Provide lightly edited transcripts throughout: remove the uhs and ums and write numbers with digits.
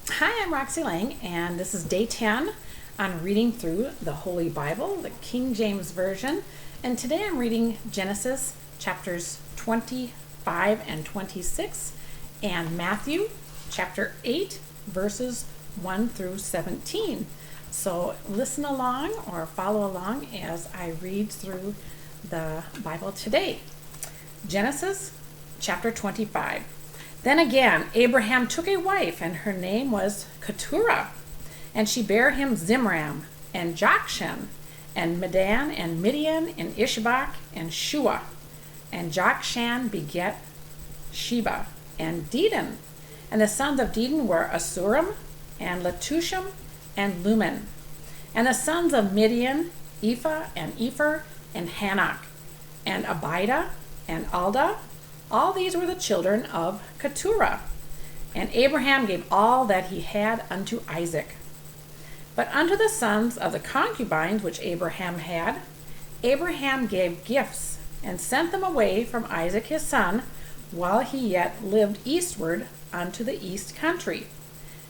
Hi, I'm Roxy Lang, and this is day 10 on reading through the Holy Bible, the King James Version. And today I'm reading Genesis chapters 25 and 26 and Matthew chapter 8, verses 1 through 17. So listen along or follow along as I read through the Bible today. Genesis chapter 25. Then again, Abraham took a wife, and her name was Keturah. And she bare him Zimram, and Jokshan, and Medan, and Midian, and Ishbak, and Shua. And Jokshan beget Sheba, and Dedan. And the sons of Dedan were Asuram, and Letushim, and Lumen. And the sons of Midian, Ephah, and Epher, and Hanok, and Abida, and Alda. All these were the children of Keturah. And Abraham gave all that he had unto Isaac. But unto the sons of the concubines which Abraham had, Abraham gave gifts, and sent them away from Isaac his son, while he yet lived eastward unto the east country.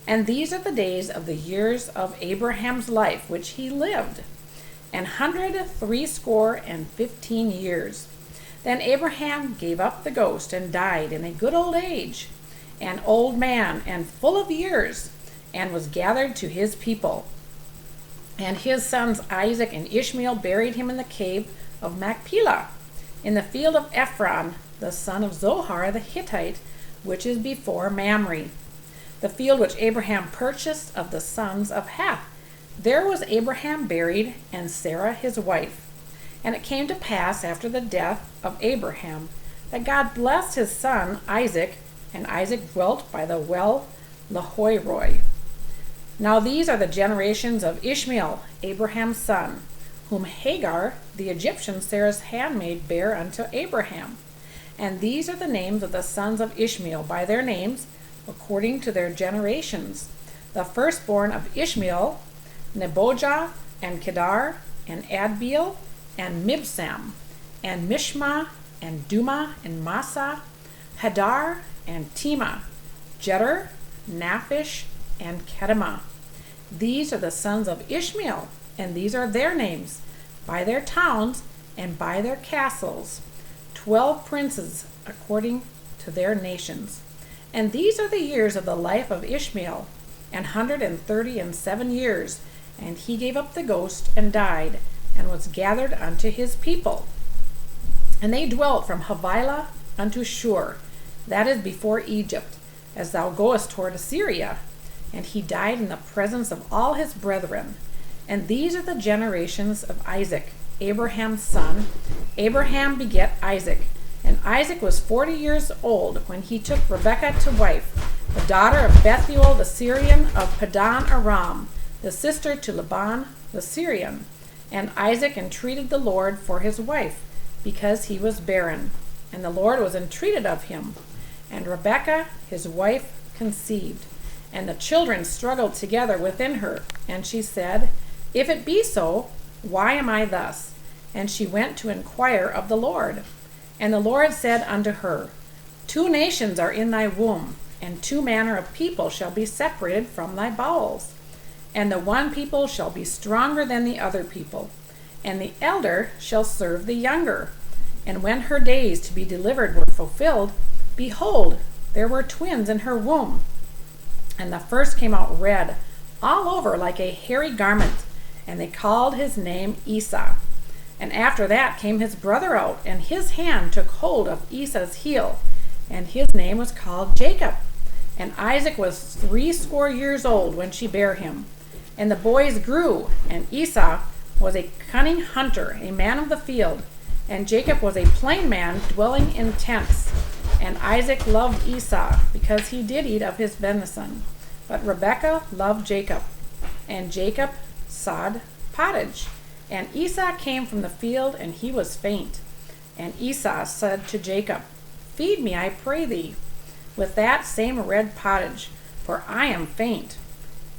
And these are the days of the years of Abraham's life which he lived, 160 years. Then Abraham gave up the ghost and died in a good old age, an old man and full of years, and was gathered to his people. And his sons Isaac and Ishmael buried him in the cave of Machpelah, in the field of Ephron, the son of Zohar the Hittite, which is before Mamre, the field which Abraham purchased of the sons of Heth. There was Abraham buried, and Sarah his wife. And it came to pass after the death of Abraham that God blessed his son Isaac, and Isaac dwelt by the well Lahairoi. Now these are the generations of Ishmael, Abraham's son, whom Hagar the Egyptian, Sarah's handmaid, bare unto Abraham. And these are the names of the sons of Ishmael by their names, according to their generations. The firstborn of Ishmael, Nebojah, and Kedar, and Adbeel, and Mibsam, and Mishma, and Duma, and Massa, Hadar, and Tema, Jeter, Naphish, and Kedemah. These are the sons of Ishmael, and these are their names, by their towns, and by their castles, 12 princes according to their nations. And these are the years of the life of Ishmael, 137 years, and he gave up the ghost and died, and was gathered unto his people. And they dwelt from Havilah unto Shur, that is before Egypt, as thou goest toward Assyria. And he died in the presence of all his brethren. And these are the generations of Isaac, Abraham's son. Abraham beget Isaac. And Isaac was 40 years old when he took Rebekah to wife, the daughter of Bethuel the Syrian of Padan Aram, the sister to Laban the Syrian. And Isaac entreated the Lord for his wife, because he was barren. And the Lord was entreated of him. And Rebekah his wife conceived. And the children struggled together within her. And she said, If it be so, why am I thus? And she went to inquire of the Lord. And the Lord said unto her, 2 nations are in thy womb, and 2 manner of people shall be separated from thy bowels. And the one people shall be stronger than the other people, and the elder shall serve the younger. And when her days to be delivered were fulfilled, behold, there were twins in her womb. And the first came out red, all over like a hairy garment, and they called his name Esau. And after that came his brother out, and his hand took hold of Esau's heel, and his name was called Jacob. And Isaac was 80 years old when she bare him. And the boys grew, and Esau was a cunning hunter, a man of the field, and Jacob was a plain man dwelling in tents. And Isaac loved Esau, because he did eat of his venison. But Rebekah loved Jacob, and Jacob sod pottage. And Esau came from the field, and he was faint. And Esau said to Jacob, Feed me, I pray thee, with that same red pottage, for I am faint.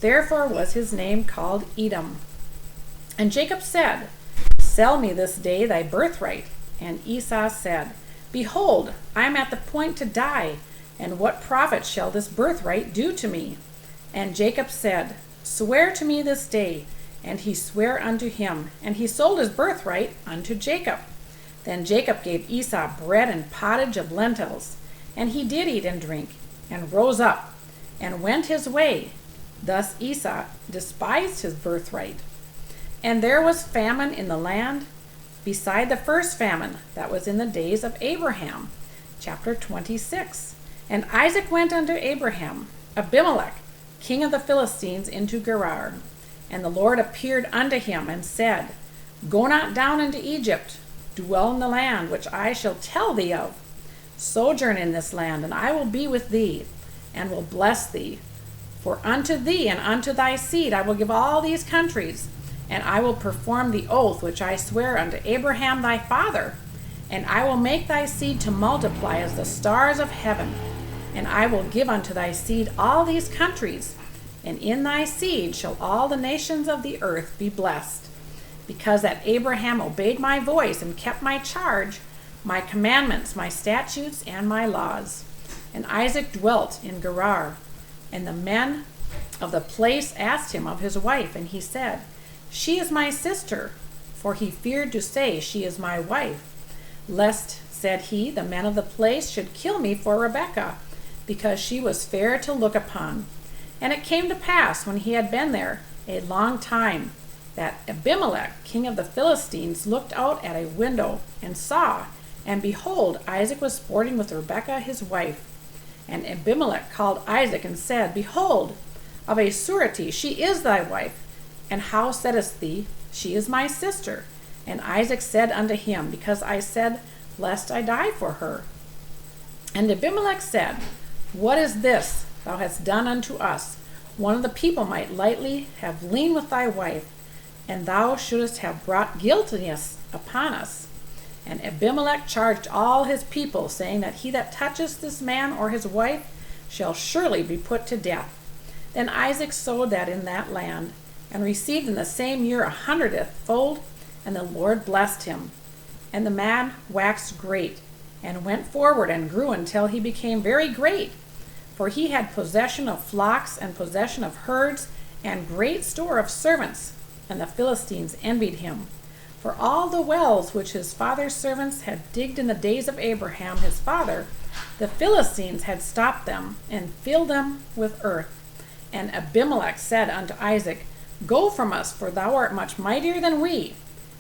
Therefore was his name called Edom. And Jacob said, Sell me this day thy birthright. And Esau said, Behold, I am at the point to die, and what profit shall this birthright do to me? And Jacob said, Swear to me this day. And he sware unto him, and he sold his birthright unto Jacob. Then Jacob gave Esau bread and pottage of lentils, and he did eat and drink, and rose up, and went his way. Thus Esau despised his birthright. And there was famine in the land, beside the first famine that was in the days of Abraham. Chapter 26. And Isaac went unto Abraham, Abimelech, king of the Philistines, into Gerar. And the Lord appeared unto him, and said, Go not down into Egypt, dwell in the land which I shall tell thee of. Sojourn in this land, and I will be with thee, and will bless thee. For unto thee and unto thy seed I will give all these countries, and I will perform the oath which I swear unto Abraham thy father. And I will make thy seed to multiply as the stars of heaven. And I will give unto thy seed all these countries, and in thy seed shall all the nations of the earth be blessed. Because that Abraham obeyed my voice and kept my charge, my commandments, my statutes, and my laws. And Isaac dwelt in Gerar. And the men of the place asked him of his wife, and he said, She is my sister. For he feared to say, She is my wife. Lest, said he, the men of the place should kill me for Rebekah, because she was fair to look upon. And it came to pass, when he had been there a long time, that Abimelech, king of the Philistines, looked out at a window, and saw, and behold, Isaac was sporting with Rebekah his wife. And Abimelech called Isaac, and said, Behold, of a surety she is thy wife. And how saidst thee, She is my sister? And Isaac said unto him, Because I said, Lest I die for her. And Abimelech said, What is this thou hast done unto us? One of the people might lightly have lain with thy wife, and thou shouldest have brought guiltiness upon us. And Abimelech charged all his people, saying that he that toucheth this man or his wife shall surely be put to death. Then Isaac sowed that in that land, and received in the same year 100th, and the Lord blessed him. And the man waxed great, and went forward and grew until he became very great. For he had possession of flocks, and possession of herds, and great store of servants. And the Philistines envied him. For all the wells which his father's servants had digged in the days of Abraham his father, the Philistines had stopped them, and filled them with earth. And Abimelech said unto Isaac, Go from us, for thou art much mightier than we.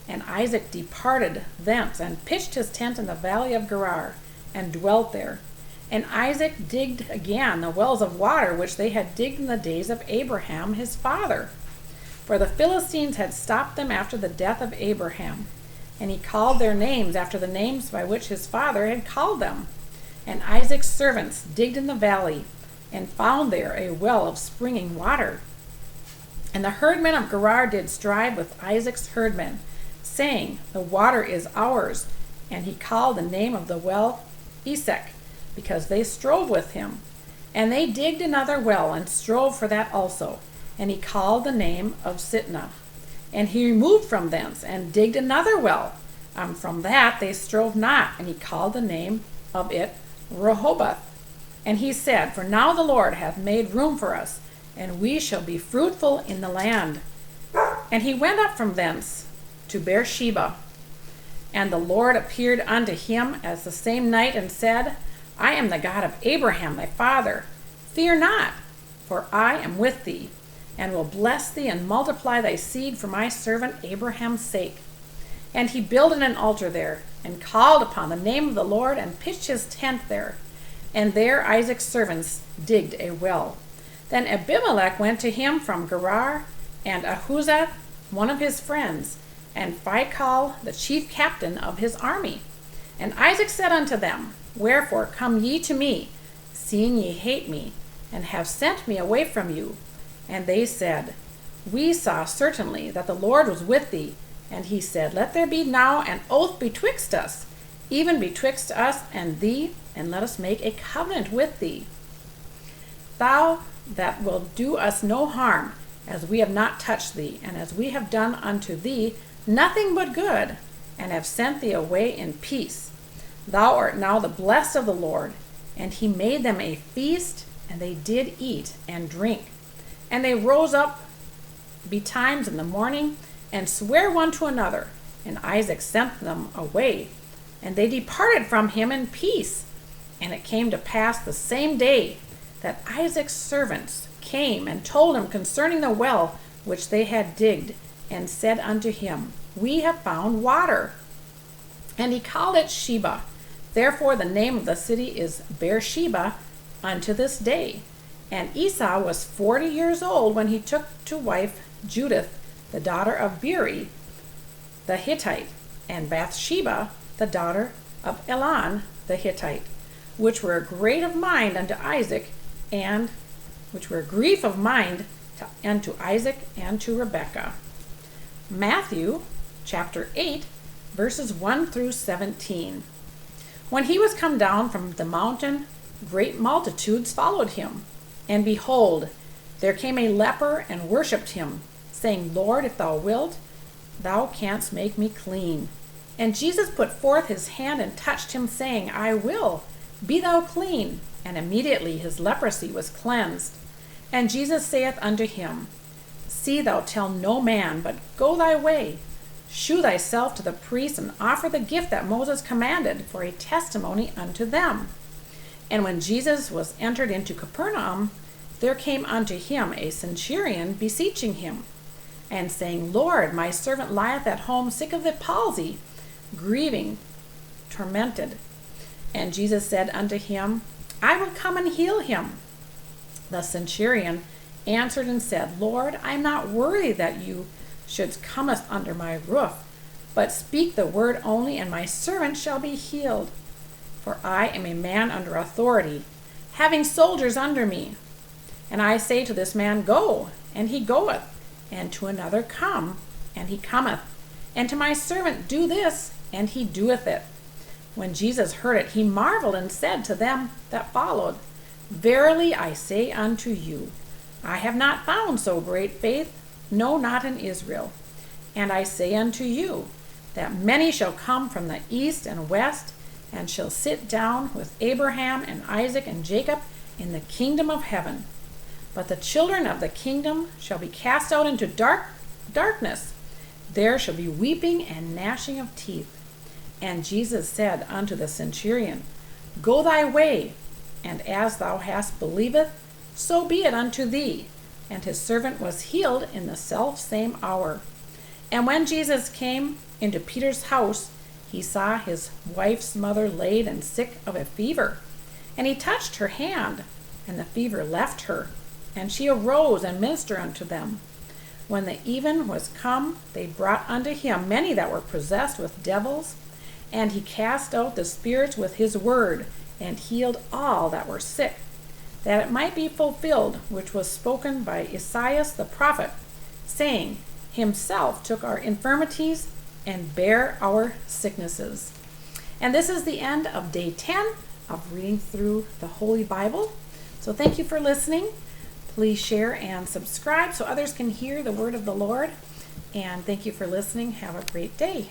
And Isaac departed thence, and pitched his tent in the valley of Gerar, and dwelt there. And Isaac digged again the wells of water which they had digged in the days of Abraham his father. For the Philistines had stopped them after the death of Abraham. And he called their names after the names by which his father had called them. And Isaac's servants digged in the valley, and found there a well of springing water. And the herdmen of Gerar did strive with Isaac's herdmen, saying, The water is ours. And he called the name of the well Esek, because they strove with him. And they digged another well, and strove for that also. And he called the name of Sitnah. And he removed from thence, and digged another well. From that they strove not, and he called the name of it Rehoboth. And he said, For now the Lord hath made room for us, and we shall be fruitful in the land. And he went up from thence to Beersheba. And the Lord appeared unto him as the same night, and said, I am the God of Abraham thy father. Fear not, for I am with thee, and will bless thee and multiply thy seed for my servant Abraham's sake. And he builded an altar there, and called upon the name of the Lord, and pitched his tent there. And there Isaac's servants digged a well. Then Abimelech went to him from Gerar, and Ahuzzath, one of his friends, and Phicol, the chief captain of his army. And Isaac said unto them, Wherefore come ye to me, seeing ye hate me, and have sent me away from you? And they said, We saw certainly that the Lord was with thee. And he said, Let there be now an oath betwixt us, even betwixt us and thee, and let us make a covenant with thee. Thou that wilt do us no harm, as we have not touched thee, and as we have done unto thee nothing but good, and have sent thee away in peace. Thou art now the blessed of the Lord. And he made them a feast, and they did eat and drink. And they rose up betimes in the morning, and sware one to another. And Isaac sent them away, and they departed from him in peace. And it came to pass the same day that Isaac's servants came and told him concerning the well which they had digged, and said unto him, We have found water. And he called it Sheba. Therefore the name of the city is Beersheba unto this day. And Esau was 40 years old when he took to wife Judith, the daughter of Beeri the Hittite, and Bathsheba, the daughter of Elon the Hittite, which were great of mind unto Isaac, and which were grief of mind unto Isaac and to Rebekah. Matthew chapter 8, verses 1 through 17. When he was come down from the mountain, great multitudes followed him. And behold, there came a leper and worshipped him, saying, Lord, if thou wilt, thou canst make me clean. And Jesus put forth his hand and touched him, saying, I will, be thou clean. And immediately his leprosy was cleansed. And Jesus saith unto him, See thou tell no man, but go thy way. Shew thyself to the priest, and offer the gift that Moses commanded for a testimony unto them. And when Jesus was entered into Capernaum, there came unto him a centurion beseeching him, and saying, Lord, my servant lieth at home sick of the palsy, grieving, tormented. And Jesus said unto him, I will come and heal him. The centurion answered and said, Lord, I am not worthy that you should comest under my roof, but speak the word only, and my servant shall be healed. For I am a man under authority, having soldiers under me. And I say to this man, Go, and he goeth, and to another, Come, and he cometh, and to my servant, Do this, and he doeth it. When Jesus heard it, he marveled, and said to them that followed, Verily I say unto you, I have not found so great faith, no, not in Israel. And I say unto you, that many shall come from the east and west, and shall sit down with Abraham and Isaac and Jacob in the kingdom of heaven. But the children of the kingdom shall be cast out into darkness. There shall be weeping and gnashing of teeth. And Jesus said unto the centurion, Go thy way, and as thou hast believed, so be it unto thee. And his servant was healed in the selfsame hour. And when Jesus came into Peter's house, he saw his wife's mother laid and sick of a fever. And he touched her hand, and the fever left her, and she arose and ministered unto them. When the even was come, they brought unto him many that were possessed with devils, and he cast out the spirits with his word, and healed all that were sick, that it might be fulfilled which was spoken by Esaias the prophet, saying, Himself took our infirmities and bare our sicknesses. And this is the end of day 10 of reading through the Holy Bible. So thank you for listening. Please share and subscribe so others can hear the word of the Lord. And thank you for listening. Have a great day.